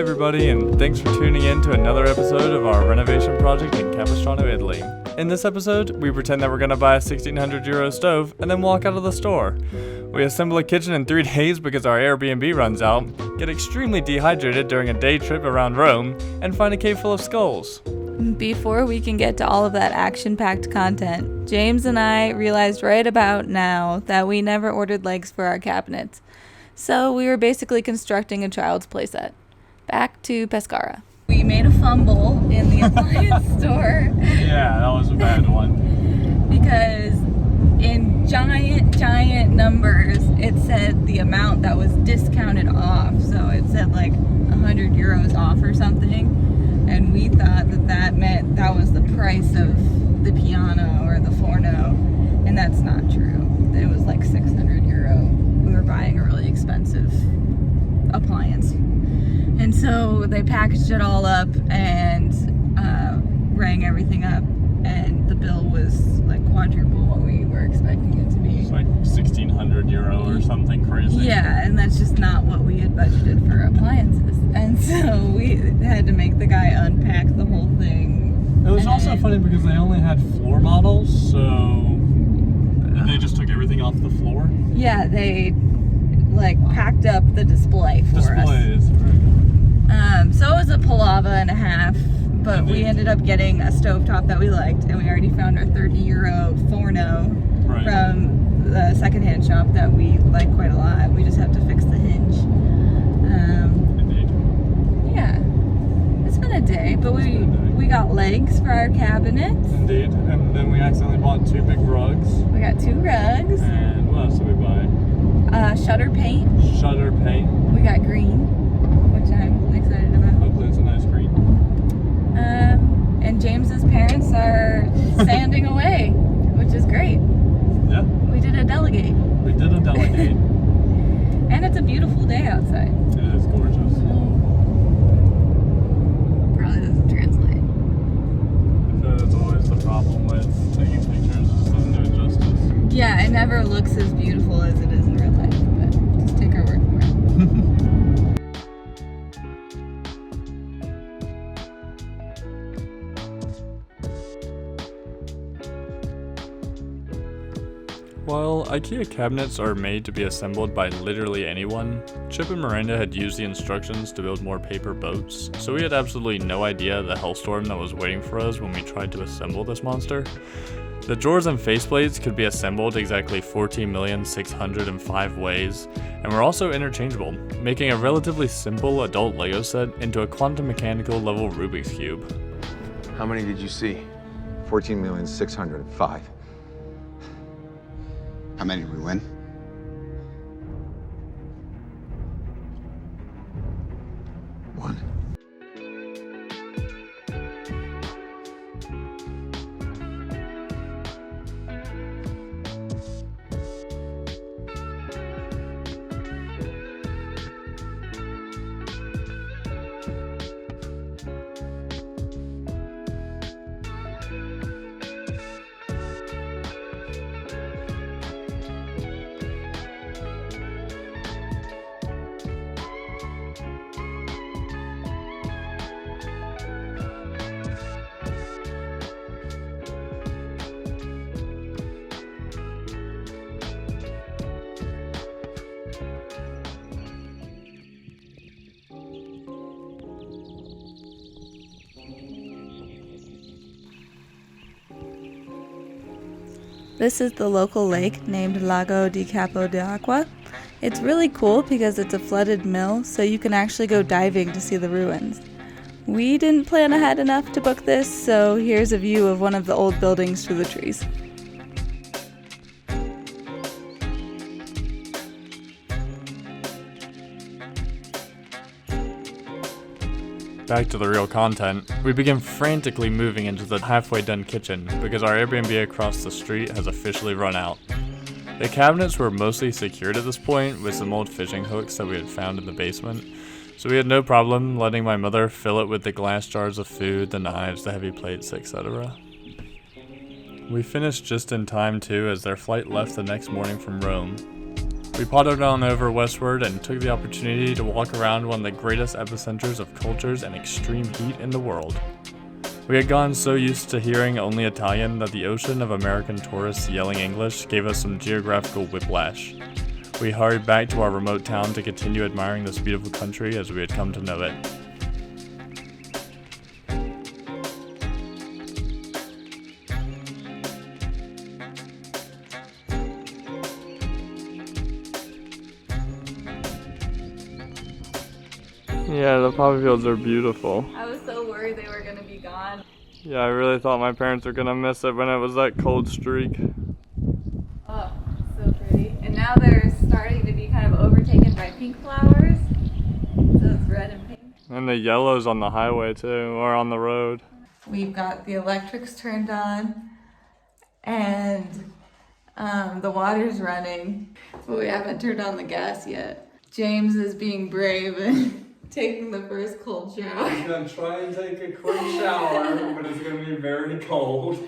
everybody, and thanks for tuning in to another episode of our renovation project in Capestrano, Italy. In this episode, we pretend that we're going to buy a €1,600 stove and then walk out of the store. We assemble a kitchen in 3 days because our Airbnb runs out, get extremely dehydrated during a day trip around Rome, and find a cave full of skulls. Before we can get to all of that action-packed content, James and I realized right about now that we never ordered legs for our cabinets. So we were basically constructing a child's playset. Back to Pescara. We made a fumble in the appliance store. Yeah, that was a bad one. Because in giant numbers, it said the amount that was discounted off. So it said like €100 off or something. And we thought that meant that was the price of the piano or the forno. And that's not true. It was like €600. We were buying a really expensive appliance. And so they packaged it all up and rang everything up, and the bill was like quadruple what we were expecting it to be. It's like €1,600 or something crazy. Yeah, and that's just not what we had budgeted for appliances. And so we had to make the guy unpack the whole thing. It was also funny because they only had floor models, so they just took everything off the floor. Yeah, they like packed up the display for us. Displays. So it was a palava and a half, but we ended up getting a stovetop that we liked, and we already found our €30 forno from the secondhand shop that we like quite a lot. We just have to fix the hinge. Indeed. Yeah, it's been a day, but we got legs for our cabinets. Indeed, and then we accidentally bought 2 big rugs. We got 2 rugs. And what else did we buy? Shutter paint. Shutter paint. We got green, which I'm excited about. Hopefully it's a nice green. And James's parents are sanding away, which is great. Yeah. We did a delegate. And it's a beautiful day outside. It is gorgeous. Probably doesn't translate. That's always the problem with taking pictures. It just doesn't do it justice. Yeah, it never looks as beautiful as it is in real life, but just take our word for it. While IKEA cabinets are made to be assembled by literally anyone, Chip and Miranda had used the instructions to build more paper boats, so we had absolutely no idea the hellstorm that was waiting for us when we tried to assemble this monster. The drawers and faceplates could be assembled exactly 14,605 ways, and were also interchangeable, making a relatively simple adult Lego set into a quantum mechanical level Rubik's Cube. How many did you see? 14,605. How many did we win? One. This is the local lake named Lago di Capo d'Acqua. It's really cool because it's a flooded mill, so you can actually go diving to see the ruins. We didn't plan ahead enough to book this, so here's a view of one of the old buildings through the trees. Back to the real content, we begin frantically moving into the halfway done kitchen because our Airbnb across the street has officially run out. The cabinets were mostly secured at this point with some old fishing hooks that we had found in the basement, so we had no problem letting my mother fill it with the glass jars of food, the knives, the heavy plates, etc. We finished just in time too, as their flight left the next morning from Rome. We pottered on over westward and took the opportunity to walk around one of the greatest epicenters of cultures and extreme heat in the world. We had gotten so used to hearing only Italian that the ocean of American tourists yelling English gave us some geographical whiplash. We hurried back to our remote town to continue admiring this beautiful country as we had come to know it. Yeah, the poppy fields are beautiful. I was so worried they were gonna be gone. Yeah, I really thought my parents were gonna miss it when it was that cold streak. Oh, so pretty. And now they're starting to be kind of overtaken by pink flowers. So it's red and pink. And the yellows on the highway too, or on the road. We've got the electrics turned on and the water's running, but we haven't turned on the gas yet. James is being brave and taking the first cold shower. I'm gonna try and take a quick shower, but it's gonna be very cold.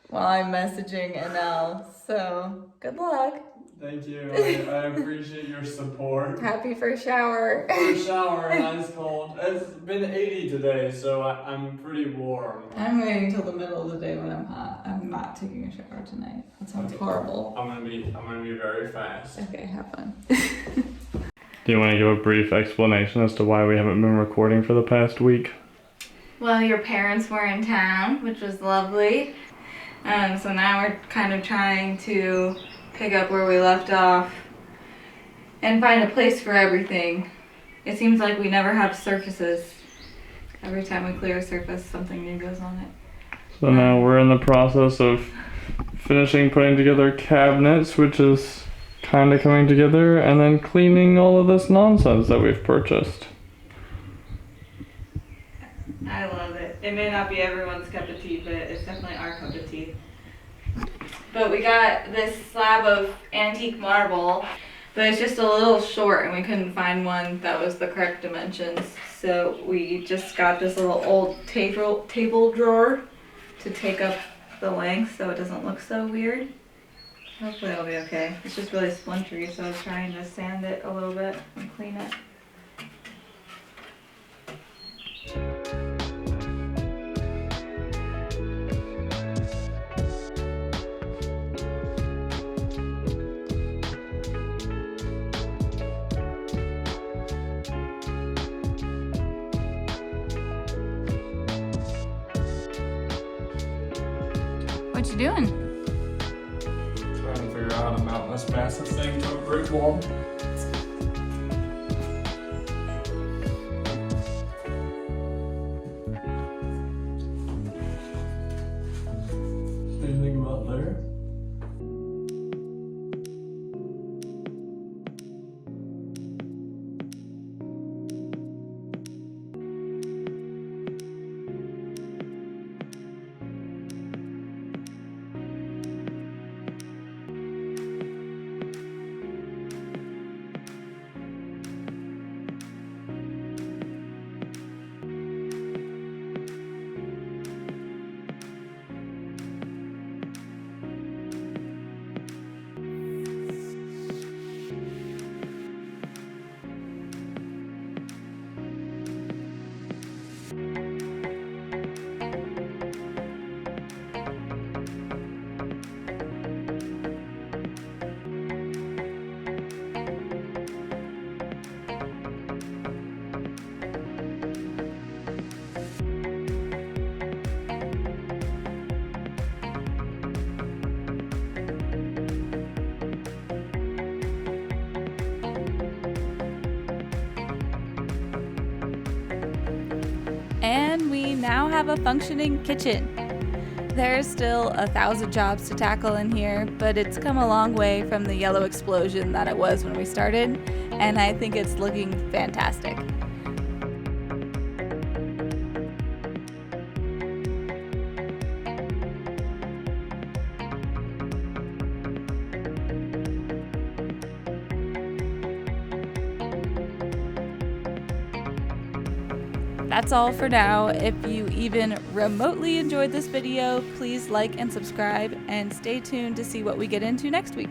While I'm messaging NL, so good luck. Thank you, I appreciate your support. Happy first shower. First shower, nice cold. It's been 80 today, so I'm pretty warm. I'm waiting till the middle of the day when I'm hot. I'm not taking a shower tonight. That sounds horrible. I'm gonna be very fast. Okay, have fun. Do you want to give a brief explanation as to why we haven't been recording for the past week? Well, your parents were in town, which was lovely. So now we're kind of trying to pick up where we left off and find a place for everything. It seems like we never have surfaces. Every time we clear a surface, something new goes on it. So now we're in the process of finishing putting together cabinets, which is kind of coming together, and then cleaning all of this nonsense that we've purchased. I love it. It may not be everyone's cup of tea, but it's definitely our cup of tea. But we got this slab of antique marble, but it's just a little short and we couldn't find one that was the correct dimensions. So we just got this little old table drawer to take up the length so it doesn't look so weird. Hopefully it'll be okay. It's just really splintery, so I was trying to sand it a little bit and clean it. What you doing? Trying to figure out how to mount this massive thing to a brick wall. Anything about there? And we now have a functioning kitchen. There's still 1,000 jobs to tackle in here, but it's come a long way from the yellow explosion that it was when we started, and I think it's looking fantastic. That's all for now. If you even remotely enjoyed this video, please like and subscribe and stay tuned to see what we get into next week.